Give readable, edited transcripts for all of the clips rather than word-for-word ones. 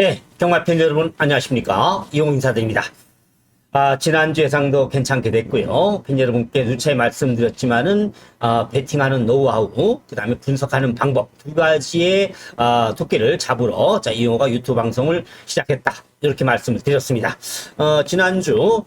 예, 경마팬 여러분 안녕하십니까? 이용 인사드립니다. 지난주 예상도 괜찮게 됐고요. 팬 여러분께 누차에 말씀드렸지만은 배팅하는 노하우, 그 다음에 분석하는 방법 두 가지의 토끼를 잡으러 이용호가 유튜브 방송을 시작했다. 이렇게 말씀을 드렸습니다. 지난주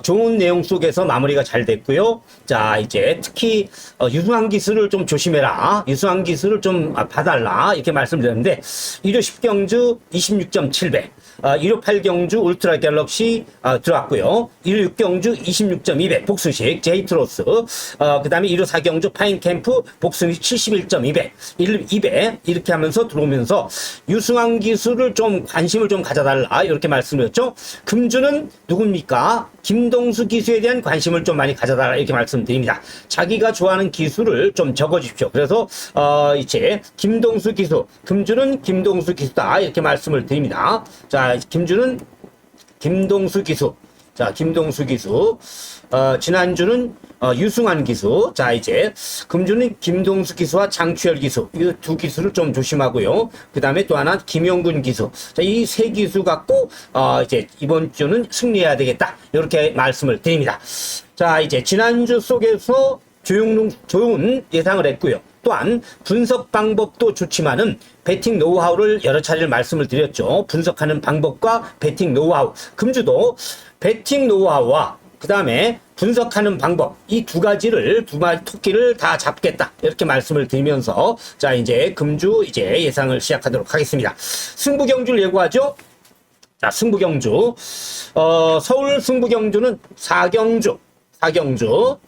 좋은 내용 속에서 마무리가 잘 됐고요. 자, 이제 특히 유수한 기술을 좀 조심해라. 유수한 기술을 좀 봐달라. 이렇게 말씀드렸는데 1호 10경주 26.7배, 1호 8경주 울트라 갤럭시 들어왔고요. 1호 6경주 26.2배 복수식 제이트로스, 그 다음에 1호 4경주 파인캠프 복수식 71.2배 2배 이렇게 하면서 들어오면서 유승환 기술을 좀 관심을 좀 가져달라. 이렇게 말씀드렸죠. 금주는 누굽니까? 김동수 기수에 대한 관심을 좀 많이 가져달라. 이렇게 말씀드립니다. 자기가 좋아하는 기술을 좀 적어주십시오. 그래서 이제 김동수 기수, 금주는 김동수 기수다. 이렇게 말씀을 드립니다. 자, 김주는 김동수 기수. 자, 김동수 기수. 지난주는 유승환 기수. 자, 이제 금주는 김동수 기수와 장추열 기수. 이 두 기수를 좀 조심하고요. 그 다음에 또 하나 김용근 기수. 자, 이 세 기수 갖고 이제 이번 주는 승리해야 되겠다. 이렇게 말씀을 드립니다. 자, 이제 지난주 속에서 좋은 예상을 했고요. 또한 분석 방법도 좋지만은 배팅 노하우를 여러 차례 말씀을 드렸죠. 분석하는 방법과 배팅 노하우. 금주도 배팅 노하우와 그 다음에 분석하는 방법, 이 두 가지를, 두 마리 토끼를 다 잡겠다. 이렇게 말씀을 드리면서, 자, 이제 금주 이제 예상을 시작하도록 하겠습니다. 승부경주를 예고하죠? 자, 승부경주. 서울 승부경주는 4경주, 7경주,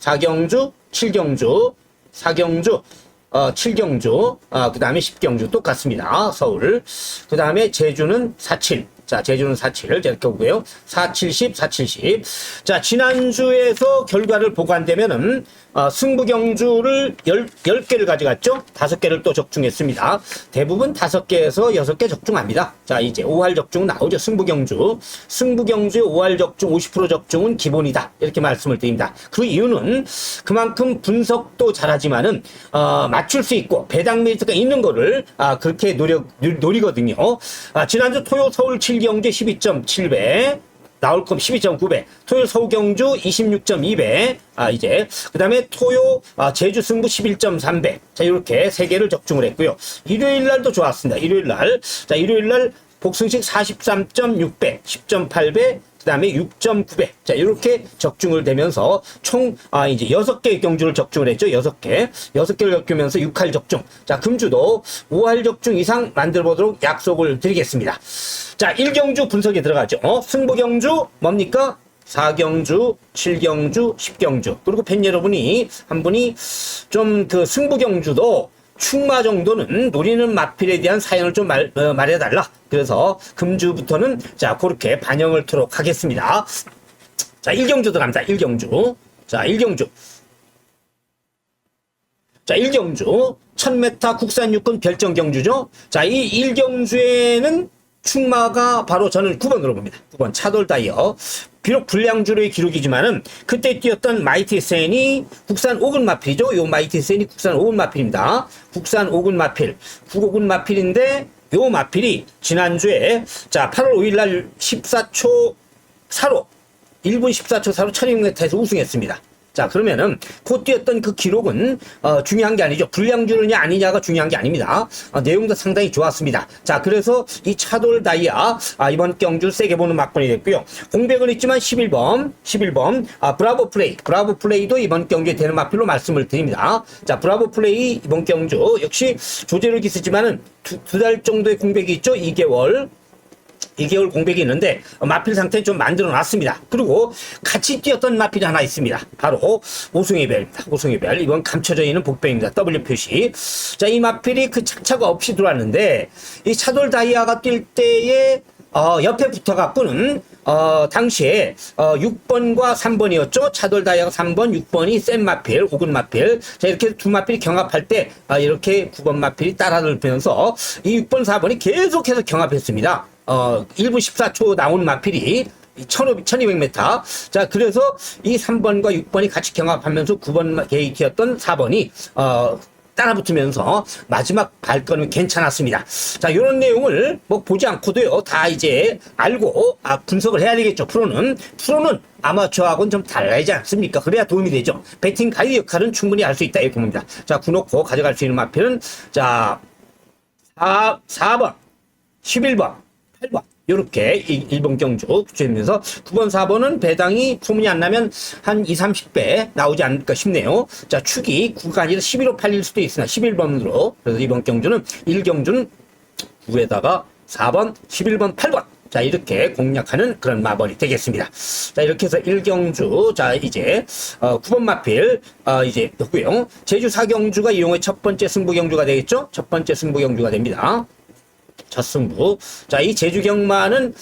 7경주, 그 다음에 10경주 똑같습니다. 서울. 그 다음에 제주는 47. 자, 제주는 47. 이렇게 보고요. 470, 470. 자, 지난주에서 결과를 보관되면은, 승부경주를 10개를 가져갔죠? 5개를 또 적중했습니다. 대부분 5개에서 6개 적중합니다. 자, 이제 5할 적중 나오죠. 승부경주의 5할 적중, 50% 적중은 기본이다. 이렇게 말씀을 드립니다. 그 이유는 그만큼 분석도 잘하지만은, 맞출 수 있고, 배당 메리트가 있는 거를, 그렇게 노리거든요. 지난주 토요 서울 7경주 12.7배. 나올 건 12.9배, 토요 서울경주 26.2배, 이제, 그 다음에 토요, 제주 승부 11.3배. 자, 이렇게 3개를 적중을 했고요. 일요일 날도 좋았습니다. 일요일 날. 자, 일요일 날 복승식 43.6배, 10.8배, 그 다음에 6.9배. 자, 이렇게 적중을 되면서 총, 이제 6개의 경주를 적중을 했죠. 6개. 6개를 적으면서 6할 적중. 자, 금주도 5할 적중 이상 만들어 보도록 약속을 드리겠습니다. 자, 1경주 분석에 들어가죠. 승부경주 뭡니까? 4경주, 7경주, 10경주. 그리고 팬 여러분이 한 분이 좀 그 승부경주도 충마 정도는 노리는 마필에 대한 사연을 좀 말해달라. 그래서 금주부터는 자, 그렇게 반영을 토록 하겠습니다. 자, 1경주 들어갑니다. 1경주. 자, 1경주. 자, 1경주. 1000m 국산 육군 별정 경주죠. 자, 이 1경주에는 충마가 바로 저는 9번으로 봅니다. 9번 차돌 다이어. 비록 불량주로의 기록이지만은 그때 뛰었던 마이티 센이 국산 5군 마필이죠. 요 마이티 센이 국산 5군 마필입니다. 국산 5군 마필. 9군 마필인데 요 마필이 지난주에 자, 8월 5일 날 14초 4로 1분 14초 4로 1200m에서 우승했습니다. 자, 그러면은 곧 뛰었던 그 기록은 중요한 게 아니죠. 불량주느냐 아니냐가 중요한 게 아닙니다. 내용도 상당히 좋았습니다. 자, 그래서 이 차돌 다이아 이번 경주 세게 보는 막번이 됐고요. 공백은 있지만 11번 브라보 플레이도 이번 경주에 되는 마필로 말씀을 드립니다. 자, 브라보 플레이 이번 경주 역시 조제를 기쓰지만은 두 달 정도의 공백이 있죠. 2개월 공백이 있는데 마필 상태 좀 만들어 놨습니다. 그리고 같이 뛰었던 마필이 하나 있습니다. 바로 오송의 별입니다. 오송의 별. 이번 감춰져 있는 복병입니다. W 표시. 자, 이 마필이 그 착차가 없이 들어왔는데 이 차돌 다이아가 뛸 때에 옆에 붙어갖고는 당시에 6번과 3번이었죠. 차돌 다이아가 3번, 6번이 센 마필, 5군 마필. 자, 이렇게 두 마필이 경합할 때 이렇게 9번 마필이 따라들면서 이 6번, 4번이 계속해서 경합했습니다. 1분 14초 나온 마필이 1200m. 자, 그래서 이 3번과 6번이 같이 경합하면서 9번 게이트였던 4번이 따라붙으면서 마지막 발걸음이 괜찮았습니다. 자, 이런 내용을 뭐 보지 않고도요, 다 이제 알고 분석을 해야 되겠죠. 프로는 아마추어하고는 좀 달라야지 않습니까? 그래야 도움이 되죠. 배팅 가이드 역할은 충분히 할 수 있다 이렇게 봅니다. 자, 구놓고 가져갈 수 있는 마필은 자 4번, 11번, 8번 요렇게 1번 경주 붙여주면서 9번, 4번은 배당이 소문이 안 나면 한 20, 30배 나오지 않을까 싶네요. 자, 축이 9가 아니라 11호 8일 수도 있으나 11번으로. 그래서 이번 경주는 1경주는 9에다가 4번, 11번, 8번. 자, 이렇게 공략하는 그런 마번이 되겠습니다. 자, 이렇게 해서 1경주, 자, 이제, 9번 마필, 이제, 했고요. 제주 4경주가 이용의 첫 번째 승부 경주가 되겠죠? 첫 번째 승부 경주가 됩니다. 첫 승부. 자, 이 제주 경마는,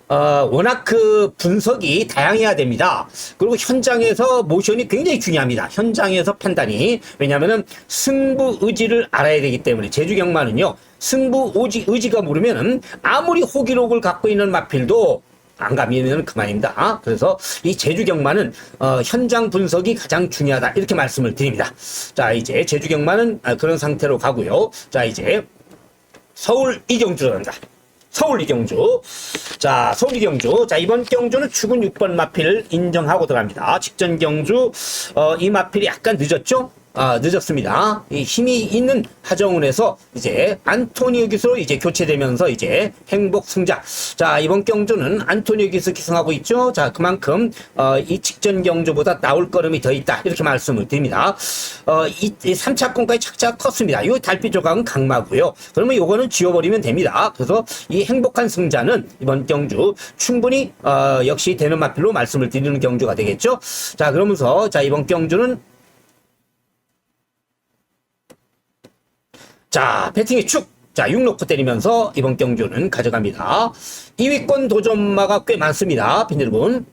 워낙 그 분석이 다양해야 됩니다. 그리고 현장에서 모션이 굉장히 중요합니다. 현장에서 판단이. 왜냐면은 승부 의지를 알아야 되기 때문에 제주 경마는요, 승부 의지가 모르면은 아무리 호기록을 갖고 있는 마필도 안 가면 그만입니다. 그래서 이 제주 경마는 현장 분석이 가장 중요하다 이렇게 말씀을 드립니다. 자, 이제 제주 경마는 그런 상태로 가고요. 자, 이제 서울 이경주로 갑니다. 서울 이경주. 자, 서울 이경주. 자, 이번 경주는 축은 6번 마필을 인정하고 들어갑니다. 직전 경주, 이 마필이 약간 늦었죠? 늦었습니다. 이 힘이 있는 하정운에서 이제 안토니오 기수로 이제 교체되면서 이제 행복 승자. 자, 이번 경주는 안토니오 기수 기승하고 있죠. 자, 그만큼 이 직전 경주보다 나올 걸음이 더 있다. 이렇게 말씀을 드립니다. 이 3차권까지 착자가 컸습니다. 이 달빛 조각은 강마고요. 그러면 요거는 지워버리면 됩니다. 그래서 이 행복한 승자는 이번 경주 충분히 역시 되는 마필로 말씀을 드리는 경주가 되겠죠. 자, 그러면서 자, 이번 경주는 자, 배팅의 축. 자, 6 놓고 때리면서 이번 경주는 가져갑니다. 2위권 도전마가 꽤 많습니다. 팬 여러분.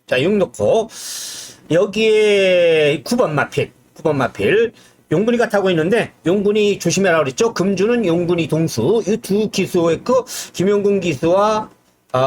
자, 6 놓고 여기에 9번 마필. 9번 마필. 용군이가 타고 있는데 용군이 조심해라 그랬죠. 금주는 용군이 동수. 이 두 기수의 김용군 기수와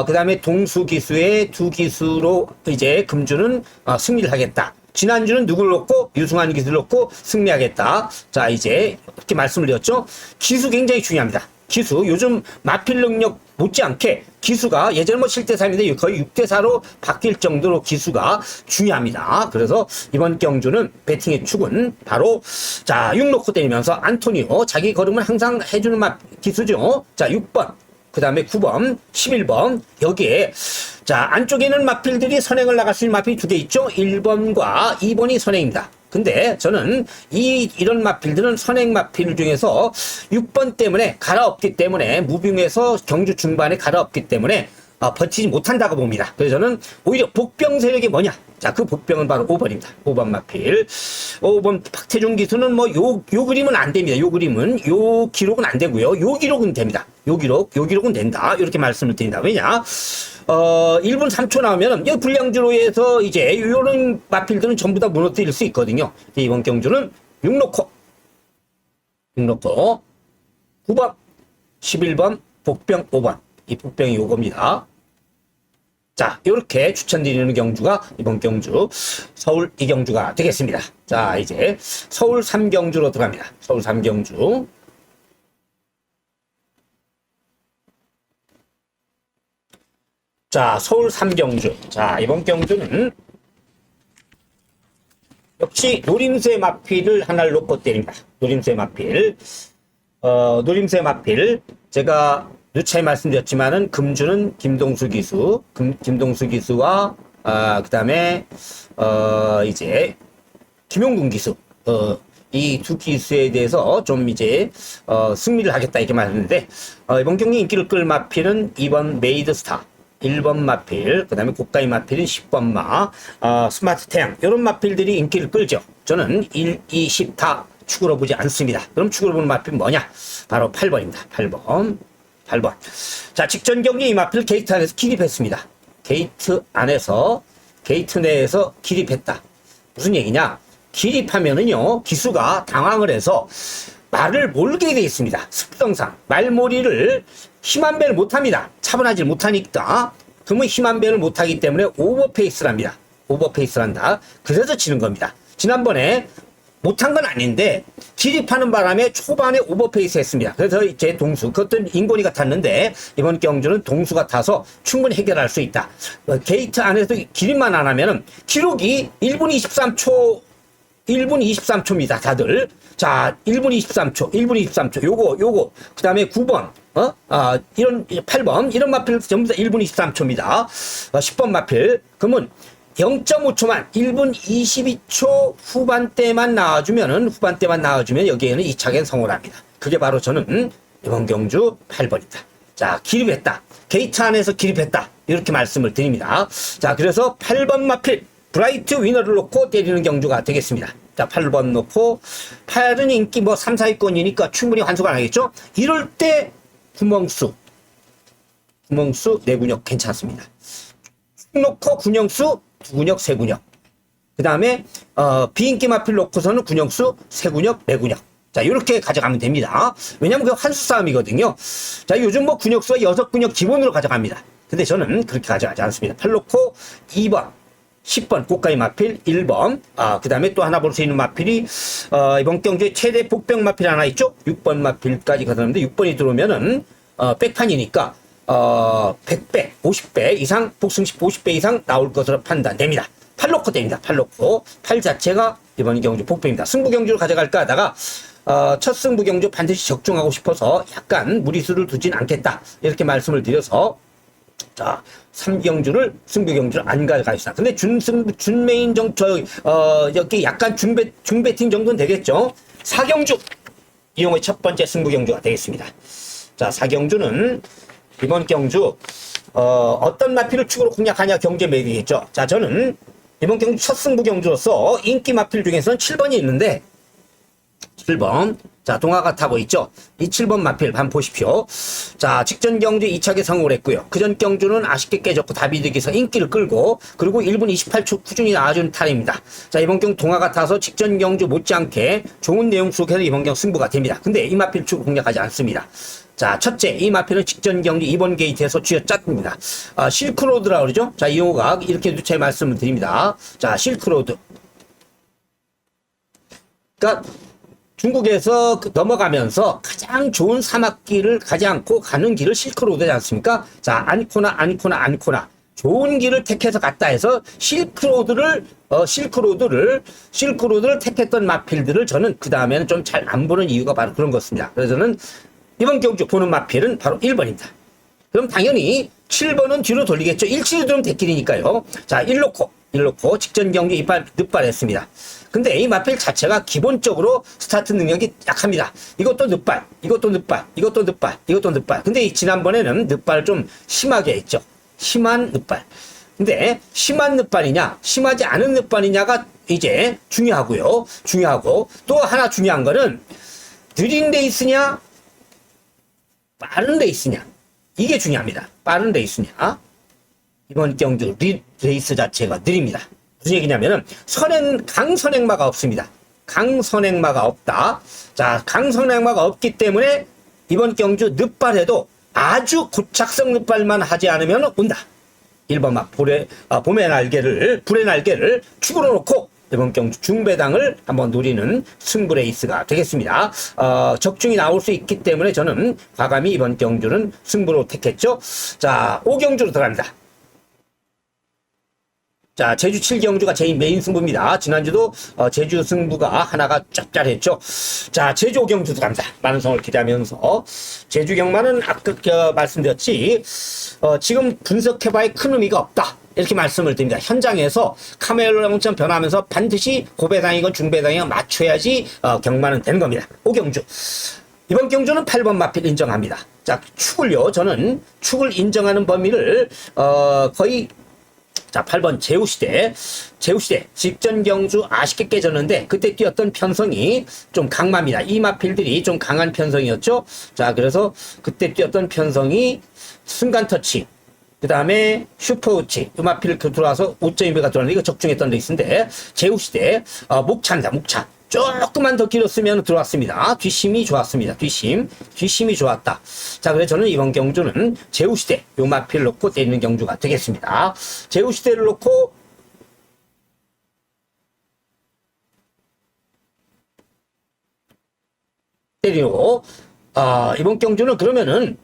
그 다음에 동수 기수의 두 기수로 이제 금주는 승리를 하겠다. 지난주는 누구를 놓고 유승환 기수를 놓고 승리하겠다. 자, 이제 이렇게 말씀을 드렸죠. 기수 굉장히 중요합니다. 기수 요즘 마필 능력 못지않게 기수가 예전에 뭐 7대 3인데 거의 6대 4로 바뀔 정도로 기수가 중요합니다. 그래서 이번 경주는 배팅의 축은 바로 자, 6 놓고 때리면서 안토니오 자기 걸음을 항상 해주는 기수죠. 자, 6번. 그 다음에 9번, 11번, 여기에, 자, 안쪽에는 마필들이 선행을 나갈 수 있는 마필이 두 개 있죠? 1번과 2번이 선행입니다. 근데 저는 이런 마필들은 선행 마필 중에서 6번 때문에 갈아엎기 때문에, 무빙에서 경주 중반에 갈아엎기 때문에, 버티지 못한다고 봅니다. 그래서 저는 오히려 복병 세력이 뭐냐? 자, 그 복병은 바로 5번입니다. 5번 마필. 5번 박태준 기수는 뭐 요 그림은 안 됩니다. 요 그림은, 요 기록은 안 되고요. 요 기록은 됩니다. 요 기록은 된다. 이렇게 말씀을 드린다. 왜냐? 1분 3초 나오면, 이 불량주로에서 이제 요런 마필들은 전부 다 무너뜨릴 수 있거든요. 이번 경주는 6 놓고 9번, 11번, 복병 5번. 이 복병이 요겁니다. 자, 요렇게 추천드리는 경주가 이번 경주 서울 이경주가 되겠습니다. 자, 이제 서울 3경주로 들어갑니다. 서울 3경주. 자, 서울 3경주. 자, 이번 경주는 역시 노림수의 마필을 하나를 놓고 때립니다. 노림수의 마필. 노림수의 마필. 제가 누차에 말씀드렸지만은 금주는 김동수 기수, 김동수 기수와 그 다음에 이제 김용군 기수, 이 두 기수에 대해서 좀 이제 승리를 하겠다 이렇게 말했는데 이번 경기 인기를 끌 마필은 2번 메이드스타, 1번 마필, 그 다음에 고가의 마필은 10번 마, 스마트 태양 이런 마필들이 인기를 끌죠. 저는 1, 2, 10 다 축으로 보지 않습니다. 그럼 축으로 보는 마필은 뭐냐? 바로 8번입니다. 8번. 자, 직전 경기 이 마필 게이트 안에서 기립했습니다. 게이트 내에서 기립했다. 무슨 얘기냐? 기립하면은요, 기수가 당황을 해서 말을 몰게 되어 있습니다. 습성상. 말몰이를 힘한 배를 못합니다. 차분하지 못하니까. 그러면 힘 한 배를 못하기 때문에 오버페이스를 합니다. 오버페이스를 한다. 그래서 지는 겁니다. 지난번에 못한 건 아닌데 기립하는 바람에 초반에 오버페이스 했습니다. 그래서 이제 동수, 그것도 인권이 같았는데 이번 경주는 동수 같아서 충분히 해결할 수 있다. 게이트 안에서 기립만 안 하면은 기록이 1분 23초 1분 23초입니다, 다들. 자, 1분 23초, 1분 23초. 요거. 그 다음에 9번, 이런, 8번, 이런 마필 전부 다 1분 23초입니다. 10번 마필. 그러면 0.5초만, 1분 22초 후반대만 나와주면 여기에는 2차겐 성공을 합니다. 그게 바로 저는 이번 경주 8번이다. 자, 기립했다. 게이트 안에서 기립했다. 이렇게 말씀을 드립니다. 자, 그래서 8번 마필. 브라이트 위너를 놓고 때리는 경주가 되겠습니다. 자, 8번 놓고 8은 인기 3, 4위권이니까 충분히 환수가 나겠죠. 이럴 때 구멍수 내군역 괜찮습니다. 쭉 놓고 군영수 두군역 세군역. 그 다음에 비인기 마필 놓고서는 군영수 세군역 내군역. 자, 이렇게 가져가면 됩니다. 왜냐면 그게 환수 싸움이거든요. 자, 요즘 군역수가 6군역 기본으로 가져갑니다. 근데 저는 그렇게 가져가지 않습니다. 8 놓고 2번 10번 고가의 마필 1번. 그 다음에 또 하나 볼 수 있는 마필이 이번 경주에 최대 복병 마필 하나 있죠. 6번 마필까지 가서는데 6번이 들어오면은 백판이니까 100배 50배 이상 복승식 50배 이상 나올 것으로 판단됩니다. 8 놓고 됩니다. 8 놓고 8 자체가 이번 경주 복병입니다. 승부 경주를 가져갈까 하다가 첫 승부 경주 반드시 적중하고 싶어서 약간 무리수를 두진 않겠다 이렇게 말씀을 드려서 자, 3경주를, 승부경주를 안 가져가겠습니다. 근데 준메인 여기 약간 중배팅 정도는 되겠죠? 4경주! 이용의 첫 번째 승부경주가 되겠습니다. 자, 4경주는 이번 경주, 어떤 마필을 축으로 공략하냐 경제 매기겠죠? 자, 저는 이번 경주 첫 승부경주로서 인기 마필 중에서는 7번이 있는데, 7번. 자, 동화가 타고 있죠. 이 7번 마필 한번 보십시오. 자, 직전 경주 2차게 성공을 했고요. 그전 경주는 아쉽게 깨졌고 다비드기에서 인기를 끌고 그리고 1분 28초 꾸준히 나와준 탈입니다. 자, 이번 경주 동화가 타서 직전 경주 못지않게 좋은 내용 속에서 이번 경주 승부가 됩니다. 근데 이 마필 축을 공략하지 않습니다. 자, 첫째, 이 마필은 직전 경주 2번 게이트에서 쥐어짰습니다. 실크로드라고 그러죠. 자, 이 용어가 이렇게 제 말씀을 드립니다. 자, 실크로드. 그러니까 중국에서 넘어가면서 가장 좋은 사막길을 가지 않고 가는 길을 실크로드지 않습니까? 자, 않거나 좋은 길을 택해서 갔다 해서 실크로드를 택했던 마필들을 저는 그 다음에는 좀 잘 안 보는 이유가 바로 그런 것입니다. 그래서 저는 이번 경주 보는 마필은 바로 1번입니다. 그럼 당연히 7번은 뒤로 돌리겠죠. 17이 들으면 대길이니까요. 자, 1 놓고 직전 경주 늦발했습니다. 근데 이 마필 자체가 기본적으로 스타트 능력이 약합니다. 이것도 늦발. 근데 이 지난번에는 늦발을 좀 심하게 했죠. 심한 늦발. 근데 심한 늦발이냐, 심하지 않은 늦발이냐가 이제 중요하고 또 하나 중요한 거는 느린 레이스냐, 빠른 레이스냐. 이게 중요합니다. 빠른 레이스냐. 이번 경주 레이스 자체가 느립니다. 무슨 얘기냐면은 강선행마가 없습니다. 강선행마가 없다. 자, 강선행마가 없기 때문에 이번 경주 늦발에도 아주 고착성 늦발만 하지 않으면 온다. 1번 막 불의 날개를 축으로 놓고 이번 경주 중배당을 한번 노리는 승부 레이스가 되겠습니다. 적중이 나올 수 있기 때문에 저는 과감히 이번 경주는 승부로 택했죠. 자, 5경주로 들어갑니다. 자, 제주 7경주가 제 메인 승부입니다. 지난주도 제주 승부가 하나가 짭짤했죠. 자, 제주 5경주 들어갑니다. 많은 성을 기대하면서 제주 경마는 아까 말씀드렸지 지금 분석해봐야 큰 의미가 없다. 이렇게 말씀을 드립니다. 현장에서 카메라처럼 변하면서 반드시 고배당이건 중배당이건 맞춰야지 경마는 되는 겁니다. 5경주. 이번 경주는 8번 마필 인정합니다. 자, 저는 축을 인정하는 범위를 거의 자, 8번 제우시대 직전 경주 아쉽게 깨졌는데 그때 뛰었던 편성이 좀 강합니다. 이 마필들이 좀 강한 편성이었죠. 자, 그래서 그때 뛰었던 편성이 순간 터치, 그 다음에 슈퍼우치, 이 마필 들어와서 5.2배가 들어왔는데 이거 적중했던 레이스인데 제우시대 목차입니다. 조금만 더 길었으면 들어왔습니다. 뒷심이 좋았습니다. 뒷심이 좋았다. 자, 그래서 저는 이번 경주는 제후시대 요 마필 놓고 때리는 경주가 되겠습니다. 제후시대를 놓고 때리고 이번 경주는 그러면은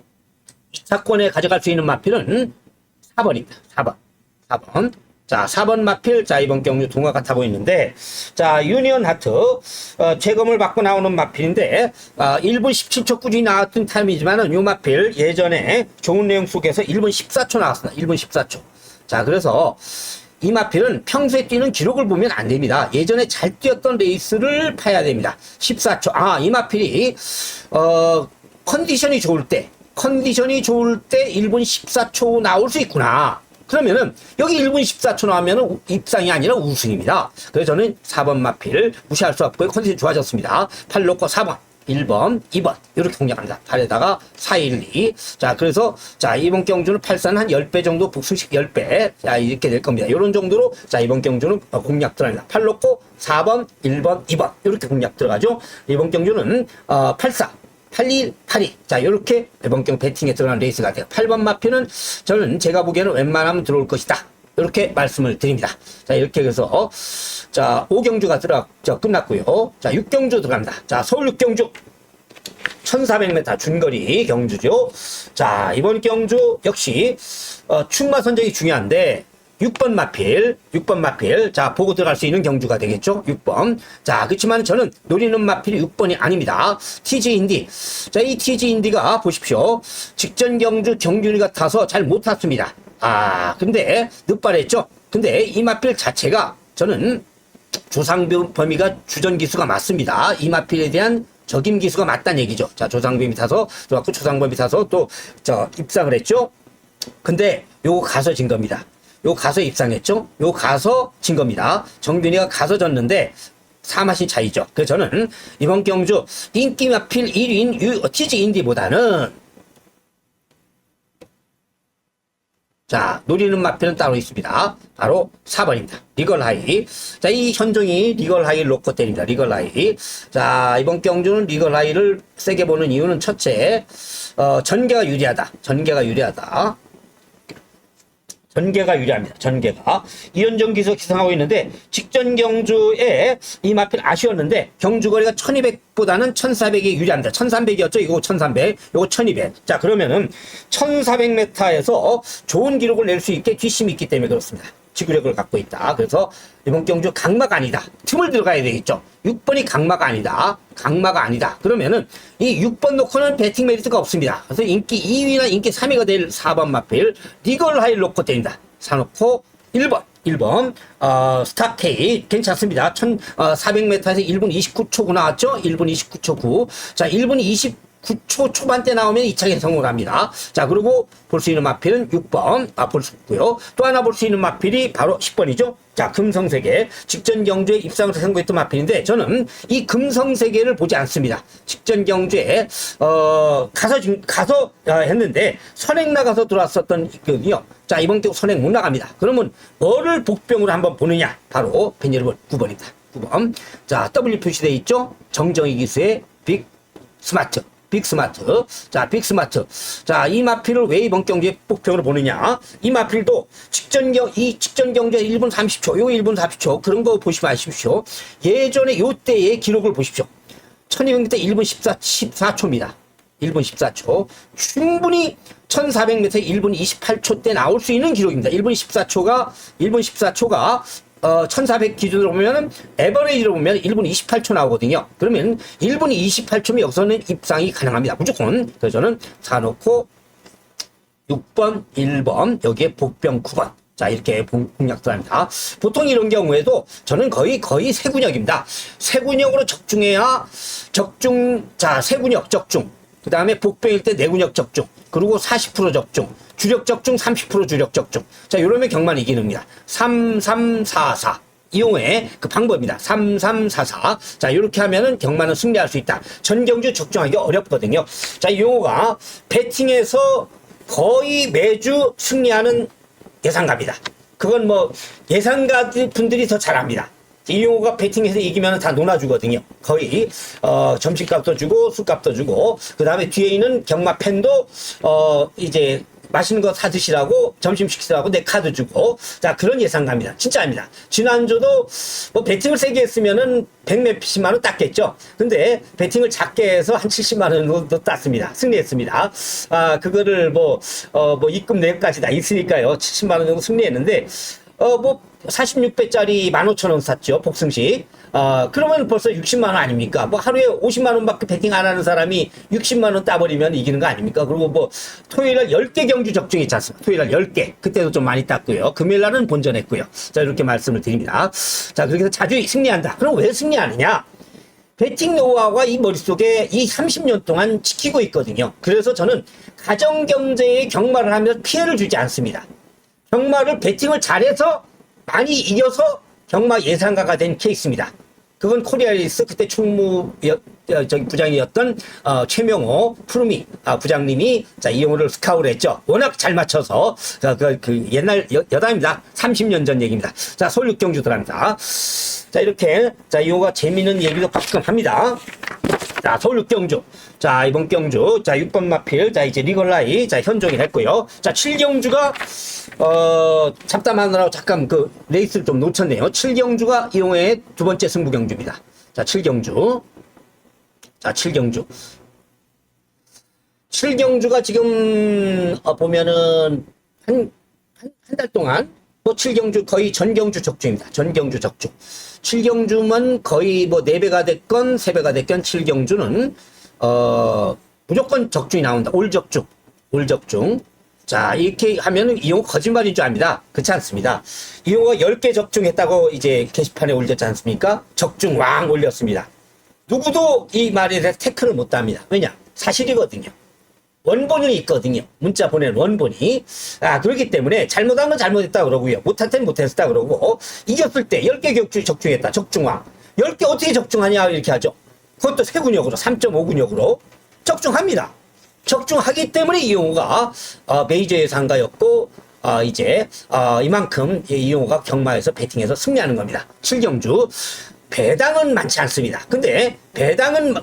2차권에 가져갈 수 있는 마필은 4번입니다. 4번. 자, 4번 마필. 자, 이번 경주 동화 같아 보이는데, 자, 유니언 하트, 재검을 받고 나오는 마필인데, 1분 17초 꾸준히 나왔던 타임이지만은, 요 마필 예전에 좋은 내용 속에서 1분 14초 나왔습니다. 1분 14초. 자, 그래서 이 마필은 평소에 뛰는 기록을 보면 안 됩니다. 예전에 잘 뛰었던 레이스를 파야 됩니다. 14초. 이 마필이, 컨디션이 좋을 때 1분 14초 나올 수 있구나. 그러면은 여기 1분 14초 나오면은 입상이 아니라 우승입니다. 그래서 저는 4번 마필 무시할 수 없고요. 컨디션 좋아졌습니다. 8 놓고 4번, 1번, 2번 이렇게 공략합니다. 8에다가 4, 1, 2. 자, 그래서 자, 이번 경주는 8산 한 10배 정도 복수식 10배. 자, 이렇게 될 겁니다. 이런 정도로 자, 이번 경주는 공략 들어갑니다. 8 놓고 4번, 1번, 2번 이렇게 공략 들어가죠. 이번 경주는 84 81, 82. 자, 요렇게 이번 경주 배팅에 들어간 레이스가 돼요. 8번 마필은 저는 제가 보기에는 웬만하면 들어올 것이다. 이렇게 말씀을 드립니다. 자, 이렇게 해서 자, 5경주가 끝났고요. 자, 6경주 들어갑니다. 자, 서울 6경주 1400m 준거리 경주죠. 자, 이번 경주 역시 충마 선정이 중요한데 6번 마필. 자, 보고 들어갈 수 있는 경주가 되겠죠? 6번. 자, 그렇지만 저는 노리는 마필이 6번이 아닙니다. TG 인디. 자, 이 TG 인디가 보십시오. 직전 경주 경준이가 타서 잘 못 탔습니다. 근데 늦발했죠? 근데 이 마필 자체가 저는 조상범위가 주전 기수가 맞습니다. 이 마필에 대한 적임 기수가 맞다는 얘기죠. 자, 조상범위 타서 들어왔고 조상범위 타서 또 입상을 했죠? 근데 요거 가서 진 겁니다. 요 가서 입상했죠? 요 가서 진 겁니다. 정균이가 가서 졌는데 3마신 차이죠. 그래서 저는 이번 경주 인기 마필 1위인 TG 인디보다는 자, 노리는 마필은 따로 있습니다. 바로 4번입니다. 리걸하이. 자, 이 현종이 리걸하이를 놓고 때립니다. 리걸하이. 자, 이번 경주는 리걸하이를 세게 보는 이유는 첫째, 전개가 유리하다. 전개가 유리합니다. 전개가. 이현정 기수 기상하고 있는데, 직전 경주에 이 마필 아쉬웠는데, 경주거리가 1200보다는 1400이 유리합니다. 1300이었죠? 이거 1300, 이거 1200. 자, 그러면은 1400m에서 좋은 기록을 낼 수 있게 뒷심이 있기 때문에 그렇습니다. 지구력을 갖고 있다. 그래서 이번 경주 강마가 아니다. 틈을 들어가야 되겠죠. 6번이 강마가 아니다. 그러면은 이 6번 놓고는 배팅 메리트가 없습니다. 그래서 인기 2위나 인기 3위가 될 4번 마필 리걸 하이를 놓고 때린다. 사놓고 1번 스타케이 괜찮습니다. 1400m에서 1분 29초 9 나왔죠? 1분 29초 9. 자, 1분 29초 초반대 나오면 2차에 성공을 합니다. 자, 그리고 볼 수 있는 마필은 6번. 볼 수 있고요. 또 하나 볼 수 있는 마필이 바로 10번이죠. 자, 금성세계. 직전 경주에 입상을 선고했던 마필인데, 저는 이 금성세계를 보지 않습니다. 직전 경주에, 가서 했는데, 선행 나가서 들어왔었던 거든요. 자, 이번 경우 선행 못 나갑니다. 그러면 뭐를 복병으로 한번 보느냐? 바로, 팬 여러분, 9번입니다. 9번. 자, W 표시되어 있죠? 정정희 기수의 빅스마트. 자, 빅스마트. 자, 이 마필을 왜 이번 경기에 복병으로 보느냐? 이 마필도 직전 경기에 1분 30초, 요 1분 40초, 그런 거 보시면 아십시오. 예전에 요 때의 기록을 보십시오. 1200m 1분 14초입니다. 1분 14초. 충분히 1400m 1분 28초 때 나올 수 있는 기록입니다. 1분 14초가 1400 기준으로 보면은, 에버레이지로 보면 1분 28초 나오거든요. 그러면 1분 28초면 여기서는 입상이 가능합니다. 무조건. 그래서 저는 사놓고 6번, 1번, 여기에 복병 9번. 자, 이렇게 공략 들어갑니다. 보통 이런 경우에도 저는 거의 세군역입니다. 세군역으로 적중해야 세군역 적중. 그 다음에 복병일 때 내군역 적중. 그리고 40% 적중. 주력 적중, 30% 주력 적중. 자, 요러면 경만 이기는입니다. 3344. 이용의 그 방법입니다. 3344. 자, 이렇게 하면은 경마는 승리할 수 있다. 전경주 적중하기 어렵거든요. 자, 이 용어가 배팅에서 거의 매주 승리하는 예상가입니다. 그건 예상가 분들이 더 잘합니다. 이용호가 배팅해서 이기면 다 놀아주거든요. 거의 점심값도 주고 술값도 주고 그 다음에 뒤에 있는 경마 팬도 이제 맛있는 거 사드시라고 점심 시키라고 내 카드 주고 자 그런 예상갑니다. 진짜입니다. 지난주도 뭐 배팅을 세게 했으면은 100몇십만 원 땄겠죠. 근데 배팅을 작게 해서 한 70만 원도 땄습니다. 승리했습니다. 아 그거를 뭐 입금 내역까지 다 있으니까요. 70만 원 정도 승리했는데 뭐 46배짜리 15,000원 샀죠. 복승식. 그러면 벌써 60만 원 아닙니까? 뭐 하루에 50만 원밖에 배팅 안 하는 사람이 60만 원 따버리면 이기는 거 아닙니까? 그리고 뭐 토요일날 10개 경주 적중했지 않습니까? 토요일날 10개. 그때도 좀 많이 땄고요. 금요일날은 본전했고요. 자, 이렇게 말씀을 드립니다. 자, 그렇게 해서 자주 승리한다. 그럼 왜 승리하느냐? 배팅 노하우가 이 머릿속에 이 30년 동안 지키고 있거든요. 그래서 저는 가정경제의 경마를 하면서 피해를 주지 않습니다. 경마를 배팅을 잘해서 많이 이겨서 경마 예상가가 된 케이스입니다. 그건 코리아리스 그때 총무 부장이었던 최명호 푸르미 부장님이 자 이용호를 스카우트를 했죠. 워낙 잘 맞춰서 그 옛날 여담입니다. 30년 전 얘기입니다. 자 서울 6경주 들어갑니다. 자 이렇게 자 이용호가 재미있는 얘기도 가끔 합니다. 자, 서울 6경주. 자, 이번 경주. 자, 6번 마필. 자, 이제 리걸라이. 자, 현종이 했고요. 자, 7경주가, 잡담하느라고 잠깐 그 레이스를 좀 놓쳤네요. 7경주가 이용호의 두 번째 승부 경주입니다. 자, 7경주. 자, 7경주. 7경주가 지금, 보면은, 한 달 동안, 뭐 7경주 거의 전경주 적중입니다. 전경주 적중. 7경주면 거의 뭐 4배가 됐건 3배가 됐건 7경주는 무조건 적중이 나온다. 올 적중. 올 적중. 자, 이렇게 하면은 이용호 거짓말인 줄 압니다. 그렇지 않습니다. 이용호가 10개 적중했다고 이제 게시판에 올렸지 않습니까? 적중 왕 올렸습니다. 누구도 이 말에 대해서 태클을 못 답니다. 왜냐? 사실이거든요. 원본이 있거든요. 문자 보내는 원본이. 그렇기 때문에 잘못한 건 잘못했다 그러고요. 못할 땐 못했다 그러고, 이겼을 때 10개 격주 적중했다. 적중왕. 10개 어떻게 적중하냐 이렇게 하죠. 그것도 세군역으로 3.5군역으로 적중합니다. 적중하기 때문에 이용호가 메이저 예상가였고 이제 이만큼 이용호가 경마에서 배팅해서 승리하는 겁니다. 7경주. 배당은 많지 않습니다. 근데 배당은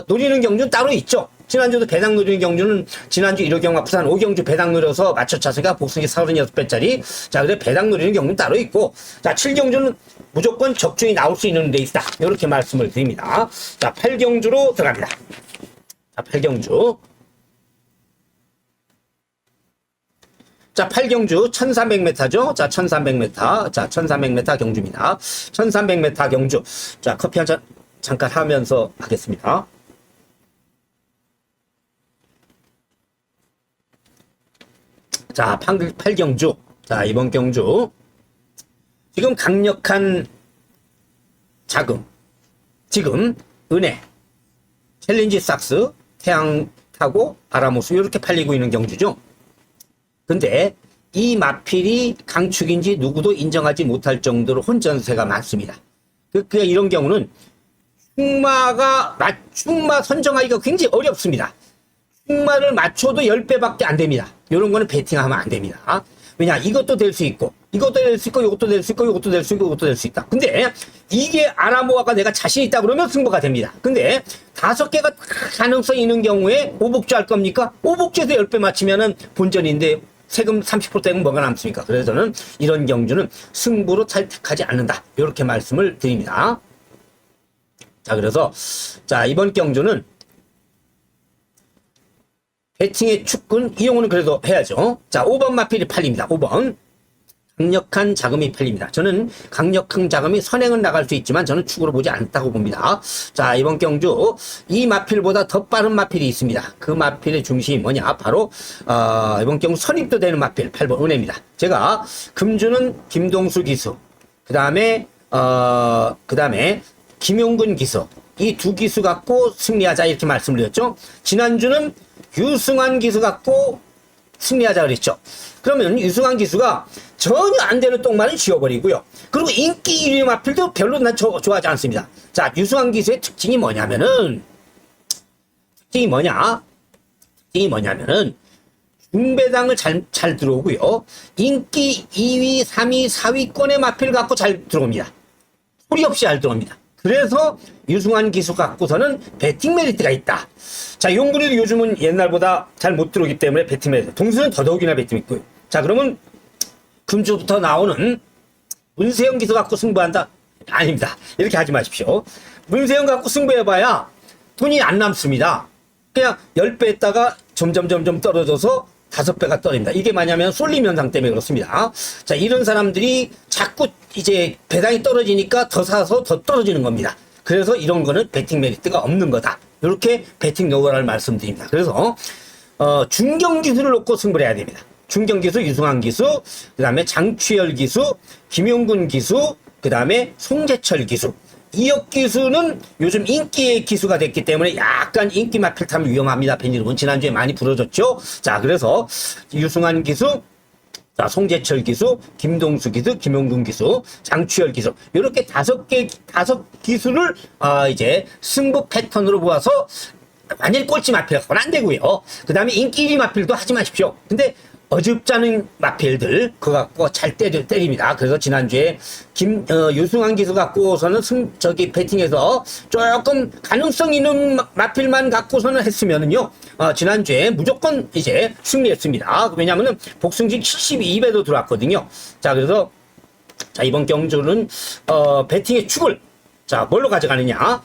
노리는 경주는 따로 있죠. 지난주도 배당 노리는 경주는 지난주 1호 경마 부산 5경주 배당 노려서 맞춰차세가 복승이 36배짜리. 자, 근데 배당 노리는 경주는 따로 있고, 자, 7경주는 무조건 적중이 나올 수 있는 레이스다. 이렇게 말씀을 드립니다. 자, 8경주로 들어갑니다. 자, 8경주. 자, 8경주 1300m죠. 자, 1300m. 자, 1300m 경주입니다. 1300m 경주. 자, 커피 한 잔 잠깐 하면서 하겠습니다. 자, 8경주. 자, 이번 경주. 지금 강력한 자금. 지금 은혜, 챌린지 삭스, 태양 타고 아라모스 이렇게 팔리고 있는 경주죠. 근데 이 마필이 강축인지 누구도 인정하지 못할 정도로 혼전세가 많습니다. 그러니까 이런 경우는 충마 선정하기가 굉장히 어렵습니다. 충마를 맞춰도 10배밖에 안 됩니다. 이런 거는 배팅하면 안 됩니다. 왜냐, 이것도 될 수 있고, 이것도 될 수 있고, 이것도 될 수 있고, 이것도 될 수 있고, 이것도 될 수 있다. 근데 이게 아라모아가 내가 자신 있다 그러면 승부가 됩니다. 근데 5개가 가능성이 있는 경우에 오복주 할 겁니까? 오복주에서 10배 맞추면은 본전인데 세금 30% 떼면 뭐가 남습니까? 그래서 저는 이런 경주는 승부로 탈택하지 않는다. 이렇게 말씀을 드립니다. 자, 그래서 자, 이번 경주는 배팅의 축근 이용호는 그래도 해야죠. 자, 5번 마필이 팔립니다. 5번. 강력한 자금이 팔립니다. 저는 강력한 자금이 선행은 나갈 수 있지만 저는 축으로 보지 않다고 봅니다. 자, 이번 경주 이 마필보다 더 빠른 마필이 있습니다. 그 마필의 중심이 뭐냐? 바로 이번 경주 선입도 되는 마필 8번 은혜입니다. 제가 금주는 김동수 기수, 그 다음에 김용근 기수, 이 두 기수 갖고 승리하자 이렇게 말씀드렸죠. 지난주는 유승환 기수 갖고 승리하자 그랬죠. 그러면 유승환 기수가 전혀 안 되는 똥말을 지워버리고요. 그리고 인기 1위 마필도 별로 난 좋아하지 않습니다. 자, 유승환 기수의 특징이 뭐냐면은 중배당을 잘 들어오고요. 인기 2위, 3위, 4위권의 마필 갖고 잘 들어옵니다. 소리 없이 잘 들어옵니다. 그래서 유승환 기수 갖고서는 배팅 메리트가 있다. 자, 용군이도 요즘은 옛날보다 잘 못 들어오기 때문에 배팅 메리트. 동수는 더더욱이나 배팅 있고요. 자, 그러면 금주부터 나오는 문세영 기수 갖고 승부한다? 아닙니다. 이렇게 하지 마십시오. 문세영 갖고 승부해봐야 돈이 안 남습니다. 그냥 10배 했다가 점점 떨어져서 5배가 떨어집니다. 이게 뭐냐면 쏠림 현상 때문에 그렇습니다. 자, 이런 사람들이 자꾸 이제 배당이 떨어지니까 더 사서 더 떨어지는 겁니다. 그래서 이런 거는 배팅 메리트가 없는 거다. 이렇게 배팅 노하우를 말씀드립니다. 그래서 중견 기수를 놓고 승부를 해야 됩니다. 중견 기수 유승환 기수, 그 다음에 장취열 기수, 김용군 기수, 그 다음에 송재철 기수. 이혁 기수는 요즘 인기의 기수가 됐기 때문에 약간 인기 마필 타면 위험합니다. 팬여러분, 지난주에 많이 부러졌죠. 자, 그래서 유승환 기수, 자, 송재철 기수, 김동수 기수, 김용군 기수, 장취열 기수, 이렇게 다섯 기수를 이제 승부 패턴으로 보아서 완전히 꼴찌 마필하고는 안 되고요. 그 다음에 인기 1위 마필도 하지 마십시오. 근데 어줍잖은 마필들 그거 갖고 잘 때립니다. 그래서 지난주에 유승환 기수 갖고서는 배팅해서 조금 가능성 있는 마필만 갖고서는 했으면은요, 지난주에 무조건 이제 승리했습니다. 왜냐면은 복승직 72배도 들어왔거든요. 자, 그래서 자, 이번 경주는 배팅의 축을 자, 뭘로 가져가느냐,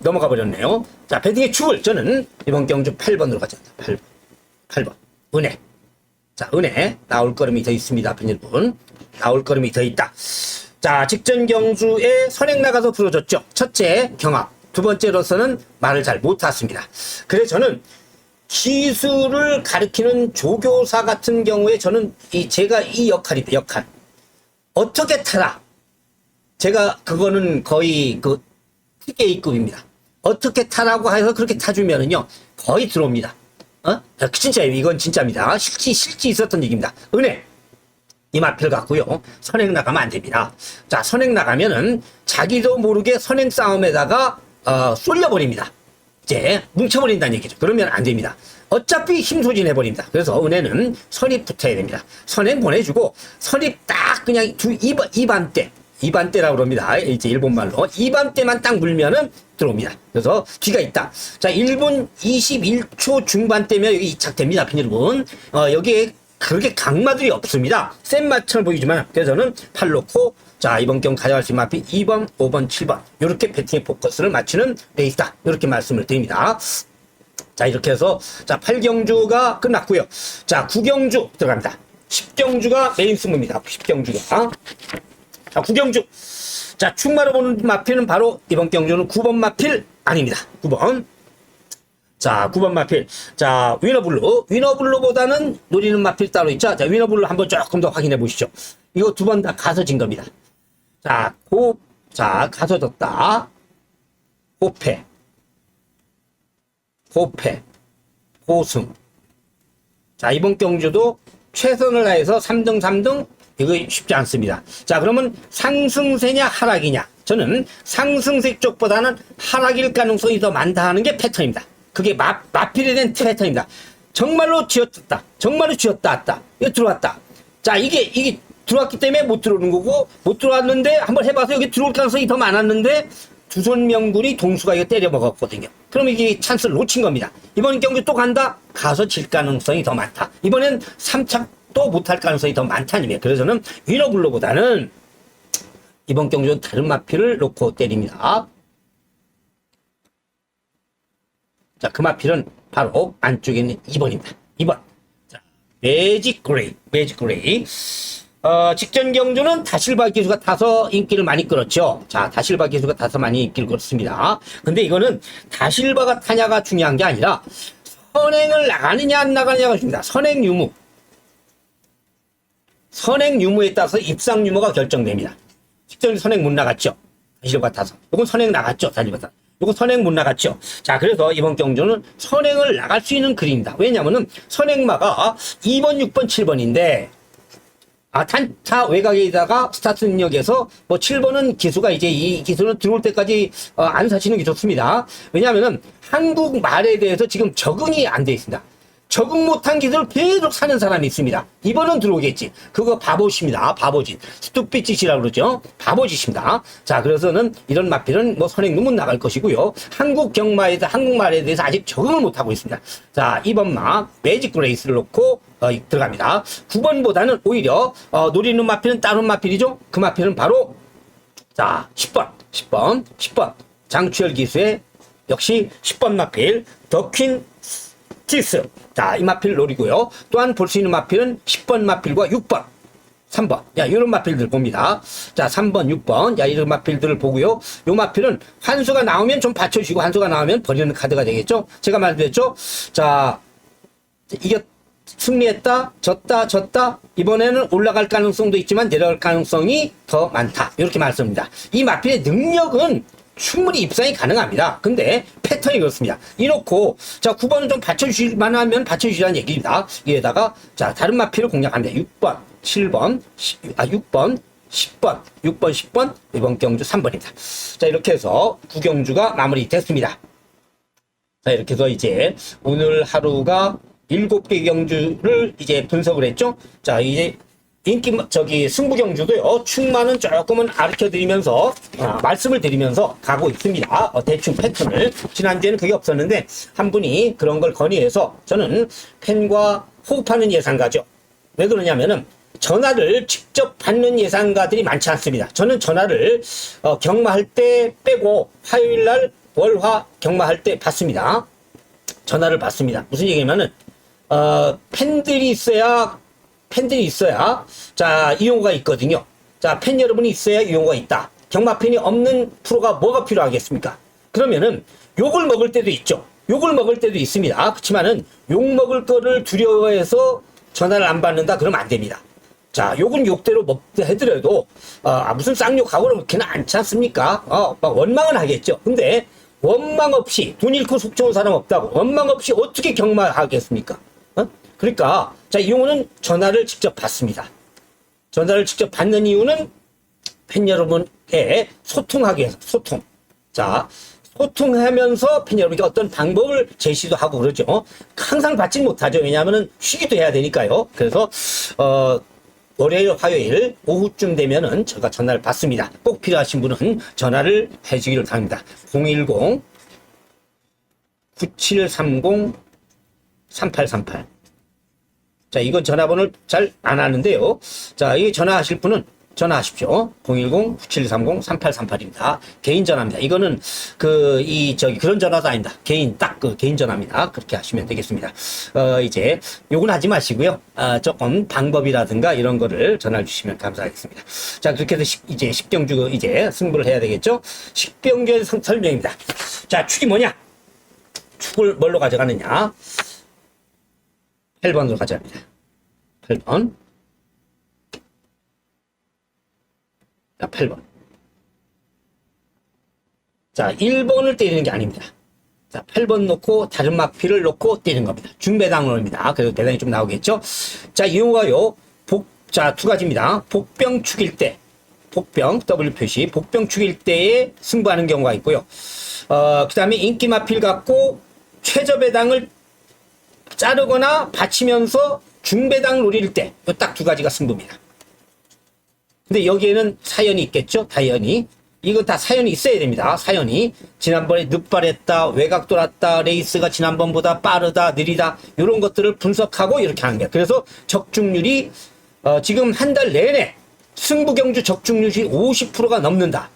넘어가 버렸네요. 자, 배팅의 축을 저는 이번 경주 8번으로 가져갑니다. 8번 은혜. 자, 은혜 나올 걸음이 더 있습니다. 여러분, 나올 걸음이 더 있다. 자, 직전 경주에 선행 나가서 부러졌죠. 첫째 경합, 두 번째로서는 말을 잘 못 탔습니다. 그래서 저는 기술을 가르치는 조교사 같은 경우에 저는 제가 이 역할입니다. 역할 어떻게 타라. 제가 그거는 거의 그 TK급입니다. 어떻게 타라고 해서 그렇게 타주면은요 거의 들어옵니다. 진짜예요. 이건 진짜입니다. 실제 있었던 얘기입니다. 은혜. 이 마필 갖고요. 선행 나가면 안 됩니다. 자, 선행 나가면은 자기도 모르게 선행 싸움에다가, 쏠려버립니다. 이제 뭉쳐버린다는 얘기죠. 그러면 안 됩니다. 어차피 힘소진 해버립니다. 그래서 은혜는 선입 붙어야 됩니다. 선행 보내주고, 선입 딱 그냥 2반대. 2반대라고 그럽니다. 이제 일본말로. 2반대만 딱 물면은 들어옵니다. 그래서 뒤가 있다. 자, 1분 21초 중반대면 여기 이착됩니다. 여러분. 여기에 그렇게 강마들이 없습니다. 센 마처럼 보이지만, 그래서 저는 팔 놓고, 자, 이번 경우 가져갈 수 있는 마필 2번, 5번, 7번. 이렇게 배팅의 포커스를 맞추는 레이스다. 이렇게 말씀을 드립니다. 자, 이렇게 해서, 자, 8경주가 끝났고요. 자, 9경주 들어갑니다. 10경주가 메인 승부입니다. 10경주가. 자, 9경주. 자, 충마로 보는 마필은 바로 이번 경주는 9번 마필 아닙니다. 9번. 자, 9번 마필. 자, 위너블루. 위너블루보다는 노리는 마필 따로 있죠. 자, 위너블루 한번 조금 더 확인해 보시죠. 이거 두 번 다 가서 진 겁니다. 자, 가서 졌다. 호패. 호승. 자, 이번 경주도 최선을 다해서 3등, 3등. 이거 쉽지 않습니다. 자, 그러면 상승세냐 하락이냐? 저는 상승세 쪽보다는 하락일 가능성이 더 많다 하는 게 패턴입니다. 그게 마필에 대한 패턴입니다. 정말로 쥐었다. 정말로 쥐었다 왔다. 이거 들어왔다. 자, 이게 들어왔기 때문에 못 들어오는 거고, 못 들어왔는데 한번 해봐서 여기 들어올 가능성이 더 많았는데 두손 명군이 동수가 이거 때려 먹었거든요. 그럼 이게 찬스를 놓친 겁니다. 이번 경기 또 간다? 가서 질 가능성이 더 많다. 이번엔 3착 또 못할 가능성이 더 많다는 얘기예요. 그래서 저는 위너블루보다는 이번 경주는 다른 마필을 놓고 때립니다. 자, 그 마필은 바로 안쪽에 있는 2번입니다. 2번. 자, 매직 그레이. 직전 경주는 다실바 기수가 타서 인기를 많이 끌었죠. 자, 다실바 기수가 타서 많이 인기를 끌었습니다. 근데 이거는 다실바가 타냐가 중요한 게 아니라 선행을 나가느냐 안 나가느냐가 중요합니다. 선행 유무에 따라서 입상 유무가 결정됩니다. 직전에 선행 못 나갔죠. 다실바 타서. 이건 선행 나갔죠. 다실바 타서. 이거 선행 못 나갔죠. 자, 그래서 이번 경주는 선행을 나갈 수 있는 그림입니다. 왜냐면은 선행마가 2번, 6번, 7번인데 단타 외곽에다가 스타트 능력에서 뭐 7번은 기수가 이제 이 기수는 들어올 때까지 안 사시는 게 좋습니다. 왜냐하면은 한국 말에 대해서 지금 적응이 안 돼 있습니다. 적응 못한 기술을 계속 사는 사람이 있습니다. 이번은 들어오겠지. 그거 바보십니다. 바보짓. 스투피짓이라고 그러죠. 바보짓입니다. 자, 그래서는 이런 마필은 뭐 선행도 못 나갈 것이고요. 한국 경마에서, 한국말에 대해서 아직 적응을 못하고 있습니다. 자, 2번 마, 매직 그레이스를 놓고 들어갑니다. 9번보다는 오히려 노리는 마필은 다른 마필이죠. 그 마필은 바로 자, 10번. 장추열 기수의 역시 10번 마필, 더퀸 티스. 자, 이 마필 노리고요. 또한 볼 수 있는 마필은 10번 마필과 6번, 3번. 야, 이런 마필들 봅니다. 자, 3번, 6번. 야, 이런 마필들을 보고요. 요 마필은 환수가 나오면 좀 받쳐주시고, 환수가 나오면 버리는 카드가 되겠죠? 제가 말드렸죠? 자, 승리했다, 졌다. 이번에는 올라갈 가능성도 있지만 내려갈 가능성이 더 많다. 이렇게 말씀입니다. 이 마필의 능력은 충분히 입상이 가능합니다. 근데 패턴이 그렇습니다. 이놓고 자 9번은 좀 받쳐주실 만하면 받쳐주시라는 얘기입니다. 이에다가 자 다른 마필을 공략합니다. 6번, 7번, 6번, 10번, 6번, 10번, 이번 경주 3번입니다. 자 이렇게 해서 9경주가 마무리됐습니다. 자 이렇게 해서 이제 오늘 하루가 7개 경주를 이제 분석을 했죠. 자 이제 승부경주도요, 충만은 조금은 가르쳐 드리면서, 말씀을 드리면서 가고 있습니다. 대충 패턴을. 지난주에는 그게 없었는데, 한 분이 그런 걸 건의해서, 저는 팬과 호흡하는 예상가죠. 왜 그러냐면은, 전화를 직접 받는 예상가들이 많지 않습니다. 저는 전화를, 경마할 때 빼고, 화요일날 월화 경마할 때 받습니다. 전화를 받습니다. 무슨 얘기냐면은, 팬들이 있어야 자 이용호가 있거든요. 자 팬 여러분이 있어야 이용호가 있다. 경마팬이 없는 프로가 뭐가 필요하겠습니까? 그러면은 욕을 먹을 때도 있죠. 욕을 먹을 때도 있습니다. 그렇지만은 욕 먹을 거를 두려워해서 전화를 안 받는다 그러면 안 됩니다. 자 욕은 욕대로 해드려도 무슨 쌍욕하고 그렇게는 않지 않습니까? 막 원망은 하겠죠. 근데 원망 없이 돈 잃고 속 좋은 사람 없다고 원망 없이 어떻게 경마하겠습니까? 그러니까 자 이용호는 전화를 직접 받습니다. 전화를 직접 받는 이유는 팬 여러분께 소통하기 위해서 소통. 자 소통하면서 팬 여러분께 어떤 방법을 제시도 하고 그러죠. 항상 받지 못하죠. 왜냐하면 쉬기도 해야 되니까요. 그래서 월요일 화요일 오후쯤 되면은 제가 전화를 받습니다. 꼭 필요하신 분은 전화를 해주기를 바랍니다. 010-9730-3838. 자, 이건 전화번호를 잘 안 하는데요. 자, 이 전화하실 분은 전화하십시오. 010-9730-3838입니다. 개인 전화입니다. 이거는 그런 전화도 아닙니다. 딱 개인 전화입니다. 그렇게 하시면 되겠습니다. 이제 욕은 하지 마시고요. 조금 방법이라든가 이런 거를 전화를 주시면 감사하겠습니다. 자, 그렇게 해서 이제 10경주 이제 승부를 해야 되겠죠? 10경주의 설명입니다. 자, 축이 뭐냐? 축을 뭘로 가져가느냐? 8번으로 가져갑니다. 8번. 자, 8번. 자, 1번을 때리는 게 아닙니다. 자, 8번 놓고 다른 마필을 놓고 때리는 겁니다. 중배당으로입니다. 그래서 배당이 좀 나오겠죠? 자, 이용호가요, 두 가지입니다. 복병축일 때, 복병, W 표시, 복병축일 때에 승부하는 경우가 있고요. 그 다음에 인기 마필 갖고 최저배당을 자르거나 받치면서 중배당 노릴 때, 이 딱 두 가지가 승부입니다. 근데 여기에는 사연이 있겠죠? 당연히. 이거 다 사연이 있어야 됩니다. 사연이. 지난번에 늦발했다, 외곽 돌았다, 레이스가 지난번보다 빠르다, 느리다, 이런 것들을 분석하고 이렇게 하는 거예요. 그래서 적중률이, 지금 한 달 내내 승부경주 적중률이 50%가 넘는다.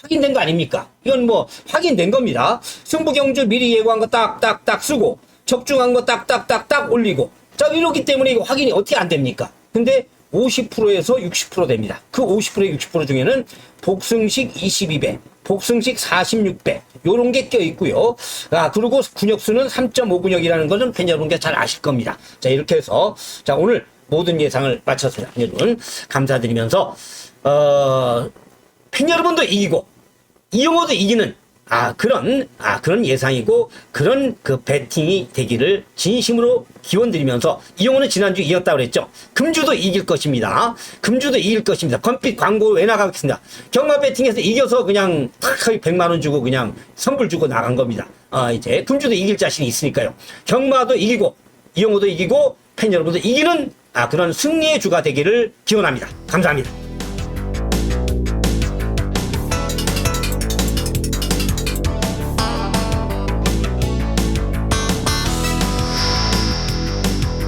확인된 거 아닙니까? 이건 뭐 확인된 겁니다. 승부경주 미리 예고한 거 딱딱딱 쓰고, 적중한 거 딱딱딱딱 올리고. 자, 이렇기 때문에 이거 확인이 어떻게 안 됩니까? 근데 50%에서 60% 됩니다. 그 50%, 60% 중에는 복승식 22배, 복승식 46배, 요런 게 껴 있고요. 그리고 군역수는 3.5군역이라는 것은 팬 여러분께 잘 아실 겁니다. 자, 이렇게 해서, 자, 오늘 모든 예상을 마쳤습니다. 여러분, 감사드리면서, 팬 여러분도 이기고, 이용호도 이기는, 그런 예상이고, 그런 배팅이 되기를 진심으로 기원드리면서, 이용호는 지난주 이겼다고 그랬죠? 금주도 이길 것입니다. 금주도 이길 것입니다. 건빛 광고 왜 나가겠습니다. 경마 배팅에서 이겨서 그냥 탁 100만원 주고 그냥 선불 주고 나간 겁니다. 이제 금주도 이길 자신이 있으니까요. 경마도 이기고, 이용호도 이기고 팬 여러분도 이기는 그런 승리의 주가 되기를 기원합니다. 감사합니다.